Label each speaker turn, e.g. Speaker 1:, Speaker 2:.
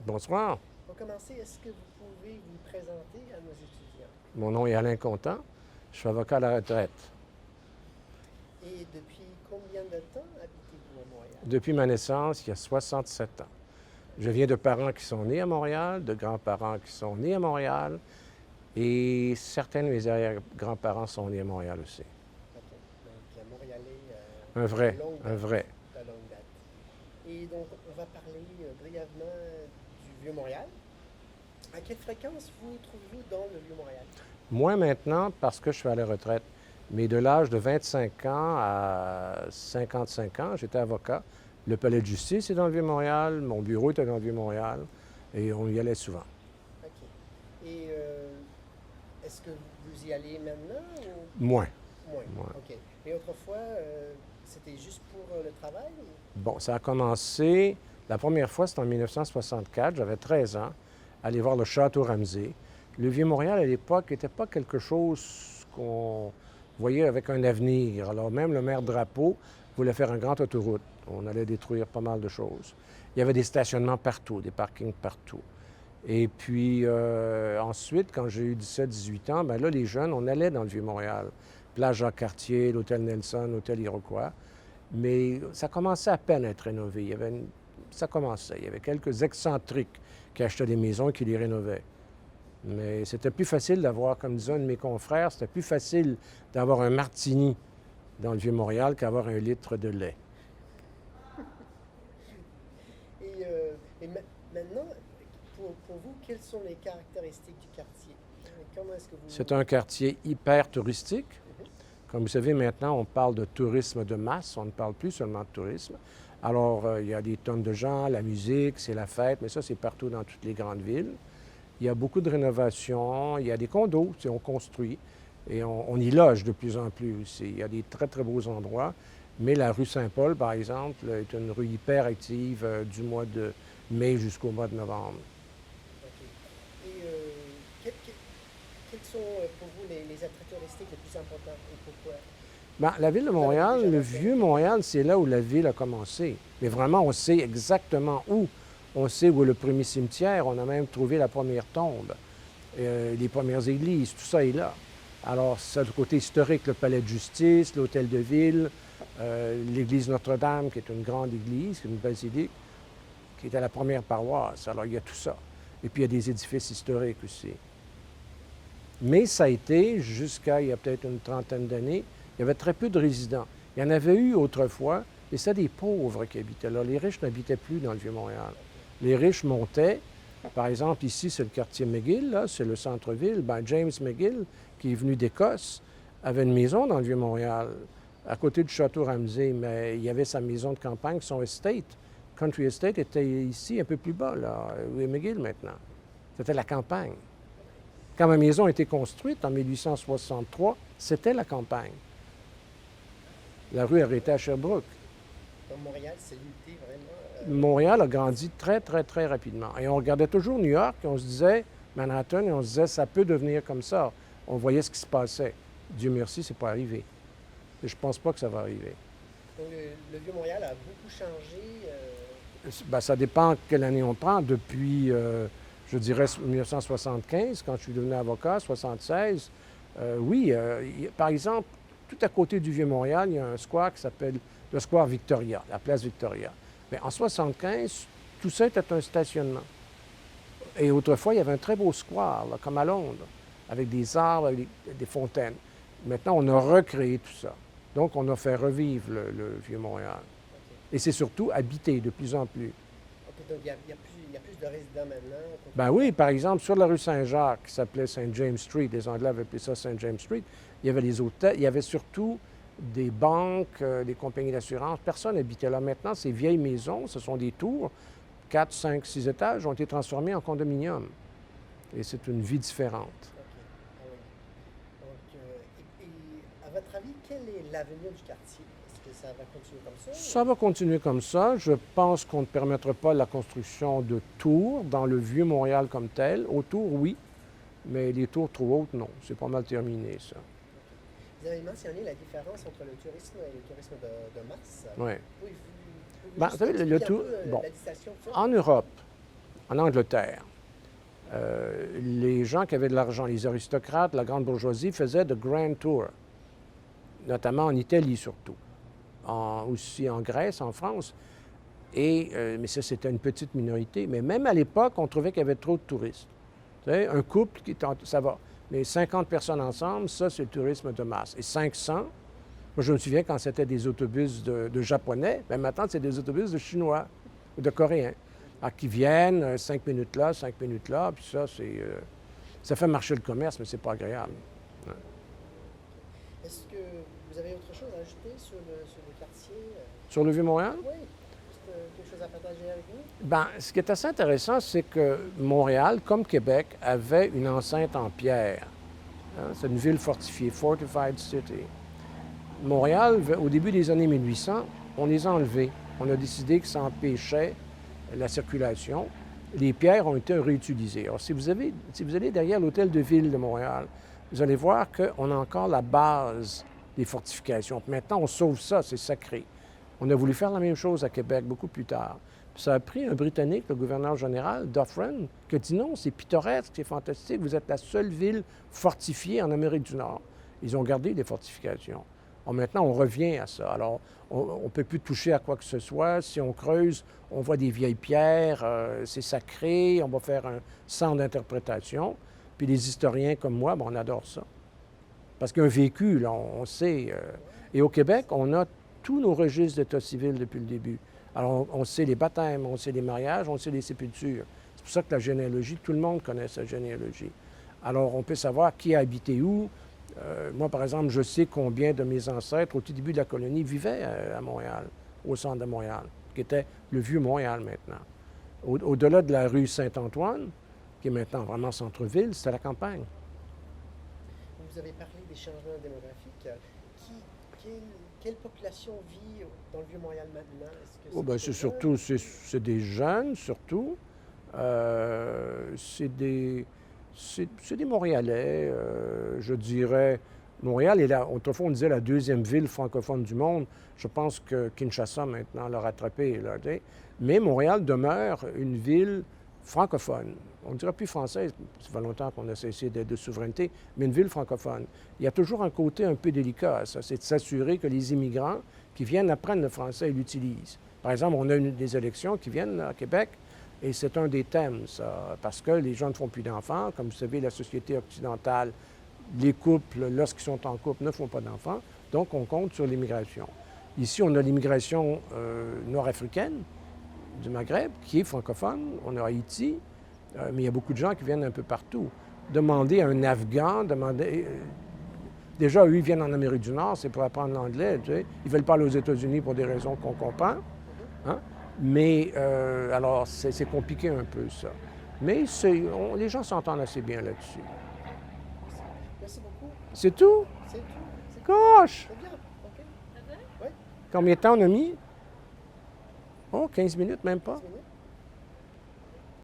Speaker 1: Bonsoir.
Speaker 2: Pour commencer, est-ce que vous pouvez vous présenter à nos étudiants?
Speaker 1: Mon nom est Alain Contant. Je suis avocat à la retraite.
Speaker 2: Et depuis combien de temps habitez-vous à Montréal?
Speaker 1: Depuis ma naissance, il y a 67 ans. Je viens de parents qui sont nés à Montréal, de grands-parents qui sont nés à Montréal, et certains de mes arrière-grands-parents sont nés à Montréal aussi.
Speaker 2: OK. Donc, Montréalais
Speaker 1: Un vrai,
Speaker 2: de longue
Speaker 1: un
Speaker 2: date.
Speaker 1: vrai.
Speaker 2: De longue date. Et donc, on va parler brièvement du Vieux-Montréal. À quelle fréquence vous trouvez-vous dans le Vieux-Montréal?
Speaker 1: Moins maintenant parce que je suis à la retraite. Mais de l'âge de 25 ans à 55 ans, j'étais avocat. Le palais de justice est dans le Vieux-Montréal, mon bureau était dans le Vieux-Montréal, et on y allait souvent.
Speaker 2: OK. Et est-ce que vous y allez maintenant ou
Speaker 1: Moins.
Speaker 2: moins?
Speaker 1: Moins.
Speaker 2: OK. Et autrefois, c'était juste pour le travail?
Speaker 1: Bon, ça a commencé, la première fois, c'était en 1964, j'avais 13 ans, aller voir le Château Ramsay. Le Vieux-Montréal, à l'époque, n'était pas quelque chose qu'on voyait avec un avenir. Alors même le maire Drapeau voulait faire une grande autoroute. On allait détruire pas mal de choses. Il y avait des stationnements partout, des parkings partout. Et puis ensuite, quand j'ai eu 17-18 ans, bien là, les jeunes, on allait dans le Vieux-Montréal. Plage Jacques-Cartier, l'hôtel Nelson, l'hôtel Iroquois. Mais ça commençait à peine à être rénové. Ça commençait. Il y avait quelques excentriques qui achetaient des maisons et qui les rénovaient. Mais c'était plus facile d'avoir, comme disait un de mes confrères, c'était plus facile d'avoir un martini dans le Vieux-Montréal qu'avoir un litre de lait.
Speaker 2: Et maintenant, pour vous, quelles sont les caractéristiques du quartier? Comment est-ce que vous...
Speaker 1: C'est un quartier hyper touristique.
Speaker 2: Mhm.
Speaker 1: Comme vous savez, maintenant, on parle de tourisme de masse, on ne parle plus seulement de tourisme. Alors, il y a des tonnes de gens, la musique, c'est la fête, mais ça, c'est partout dans toutes les grandes villes. Il y a beaucoup de rénovations, il y a des condos, on construit, et on y loge de plus en plus aussi. Il y a des très, très beaux endroits, mais la rue Saint-Paul, par exemple, est une rue hyper active du mois de mai jusqu'au mois de novembre.
Speaker 2: OK. Et quels sont pour vous les attraits touristiques les plus importants et pourquoi?
Speaker 1: Bien, la ville de
Speaker 2: Vous en avez
Speaker 1: Montréal,
Speaker 2: déjà
Speaker 1: le
Speaker 2: fait?
Speaker 1: vieux Montréal, c'est là où la ville a commencé. Mais vraiment, on sait exactement où. On sait où est le premier cimetière. On a même trouvé la première tombe, les premières églises. Tout ça est là. Alors, c'est le côté historique, le palais de justice, l'hôtel de ville, l'église Notre-Dame, qui est une grande église, une basilique, qui était la première paroisse. Alors, il y a tout ça. Et puis, il y a des édifices historiques aussi. Mais ça a été, jusqu'à il y a peut-être une trentaine d'années, il y avait très peu de résidents. Il y en avait eu autrefois, et c'était des pauvres qui habitaient là. Les riches n'habitaient plus dans le Vieux-Montréal. Les riches montaient. Par exemple, ici, c'est le quartier McGill, là, c'est le centre-ville. Ben, James McGill, qui est venu d'Écosse, avait une maison dans le Vieux-Montréal, à côté du château Ramsay, mais il y avait sa maison de campagne, son estate. Country Estate était ici, un peu plus bas, là, où est McGill maintenant. C'était la campagne. Quand ma maison a été construite en 1863, c'était la campagne. La rue arrêtait à Sherbrooke.
Speaker 2: Donc, Montréal s'est lutté vraiment.
Speaker 1: Montréal a grandi très, très, très rapidement. Et on regardait toujours New York et on se disait, Manhattan, et on se disait, ça peut devenir comme ça. On voyait ce qui se passait. Dieu merci, c'est pas arrivé. Et je pense pas que ça va arriver.
Speaker 2: Donc, le Vieux-Montréal a beaucoup changé.
Speaker 1: Ben, ça dépend quelle année on prend. Depuis, je dirais, 1975, quand je suis devenu avocat, 76, oui. Par exemple, tout à côté du Vieux-Montréal, il y a un square qui s'appelle le square Victoria, la place Victoria. Mais en 75, tout ça était un stationnement. Et autrefois, il y avait un très beau square, là, comme à Londres, avec des arbres, avec des fontaines. Maintenant, on a recréé tout ça. Donc, on a fait revivre le Vieux-Montréal.
Speaker 2: OK.
Speaker 1: Et c'est surtout habité de plus en plus.
Speaker 2: OK, donc il y a plus de résidents maintenant.
Speaker 1: Ben oui, par exemple, sur la rue Saint-Jacques, qui s'appelait St. James Street, les Anglais avaient appelé ça St. James Street, il y avait les hôtels, il y avait surtout des banques, des compagnies d'assurance. Personne n'habitait là. Maintenant, ces vieilles maisons, ce sont des tours, 4, 5, 6 étages, ont été transformées en condominiums. Et c'est une vie différente.
Speaker 2: OK. Ah oui. Donc, et à votre avis, quel est l'avenir du quartier? Est-ce que ça va continuer comme ça?
Speaker 1: Ça va continuer comme ça. Je pense qu'on ne permettra pas la construction de tours dans le vieux Montréal comme tel. Autour, oui, mais les tours trop hautes, non. C'est pas mal terminé, ça.
Speaker 2: Vous avez mentionné la différence entre le tourisme et le tourisme de masse.
Speaker 1: Oui.
Speaker 2: Pouvez-vous
Speaker 1: Ben, vous savez,
Speaker 2: expliquer un
Speaker 1: tour...
Speaker 2: peu
Speaker 1: Bon,
Speaker 2: la distinction?
Speaker 1: en Europe, en Angleterre. Les gens qui avaient de l'argent, les aristocrates, la grande bourgeoisie, faisaient de grand tours, notamment en Italie surtout, aussi en Grèce, en France. Mais ça, c'était une petite minorité. Mais même à l'époque, on trouvait qu'il y avait trop de touristes. Vous savez, un couple, ça va. Mais 50 personnes ensemble, ça, c'est le tourisme de masse. Et 500, moi, je me souviens quand c'était des autobus de Japonais, mais maintenant, c'est des autobus de Chinois ou de Coréens. Alors, qui viennent 5 minutes là, 5 minutes là, puis ça, ça fait marcher le commerce, mais c'est pas agréable. Ouais.
Speaker 2: Est-ce que vous avez autre chose à ajouter sur le quartier?
Speaker 1: Sur le Vieux-Montréal?
Speaker 2: Oui. Quelque chose à partager avec nous?
Speaker 1: Bien, ce qui est assez intéressant, c'est que Montréal, comme Québec, avait une enceinte en pierre. Hein? C'est une ville fortifiée, fortified city. Montréal, au début des années 1800, on les a enlevés. On a décidé que ça empêchait la circulation. Les pierres ont été réutilisées. Alors, si vous allez derrière l'hôtel de ville de Montréal, vous allez voir qu'on a encore la base des fortifications. Maintenant, on sauve ça, c'est sacré. On a voulu faire la même chose à Québec beaucoup plus tard. Puis ça a pris un Britannique, le gouverneur général, Dufferin, qui a dit non, c'est pittoresque, c'est fantastique, vous êtes la seule ville fortifiée en Amérique du Nord. Ils ont gardé les fortifications. Alors maintenant, on revient à ça. Alors, on ne peut plus toucher à quoi que ce soit. Si on creuse, on voit des vieilles pierres, c'est sacré, on va faire un centre d'interprétation. Puis les historiens comme moi, bien, on adore ça. Parce qu'un vécu, là, on sait. Et au Québec, on a tous nos registres d'état civil depuis le début. Alors, on sait les baptêmes, on sait les mariages, on sait les sépultures. C'est pour ça que la généalogie, tout le monde connaît sa généalogie. Alors, on peut savoir qui a habité où. Moi, par exemple, je sais combien de mes ancêtres, au tout début de la colonie, vivaient à Montréal, au centre de Montréal, qui était le vieux Montréal maintenant. Au-delà de la rue Saint-Antoine, qui est maintenant vraiment centre-ville, c'était la campagne.
Speaker 2: Vous avez parlé des changements démographiques. Quelle population vit dans le Vieux-Montréal maintenant?
Speaker 1: Oh, ben, c'est surtout, c'est des jeunes, surtout. C'est des Montréalais, je dirais. Montréal est autrefois on disait la deuxième ville francophone du monde. Je pense que Kinshasa maintenant l'a rattrapé. Là, mais Montréal demeure une ville francophone. On ne dirait plus française, ça fait longtemps qu'on a cessé de souveraineté, mais une ville francophone. Il y a toujours un côté un peu délicat à ça, c'est de s'assurer que les immigrants qui viennent apprennent le français et l'utilisent. Par exemple, on a des élections qui viennent à Québec, et c'est un des thèmes, ça, parce que les gens ne font plus d'enfants. Comme vous savez, la société occidentale, les couples, lorsqu'ils sont en couple, ne font pas d'enfants. Donc, on compte sur l'immigration. Ici, on a l'immigration nord-africaine du Maghreb, qui est francophone. On a Haïti, mais il y a beaucoup de gens qui viennent un peu partout. Demander à un Afghan, déjà, eux, ils viennent en Amérique du Nord, c'est pour apprendre l'anglais. Tu sais. Ils veulent pas aller aux États-Unis pour des raisons qu'on comprend. Hein? Mais, alors, c'est compliqué un peu, ça. Mais les gens s'entendent assez bien là-dessus.
Speaker 2: Merci beaucoup.
Speaker 1: C'est tout?
Speaker 2: C'est tout.
Speaker 1: Gosh!
Speaker 2: C'est bien. OK. Oui.
Speaker 1: Combien de temps on a mis? Oh, 15 minutes, même pas.
Speaker 2: 15 minutes.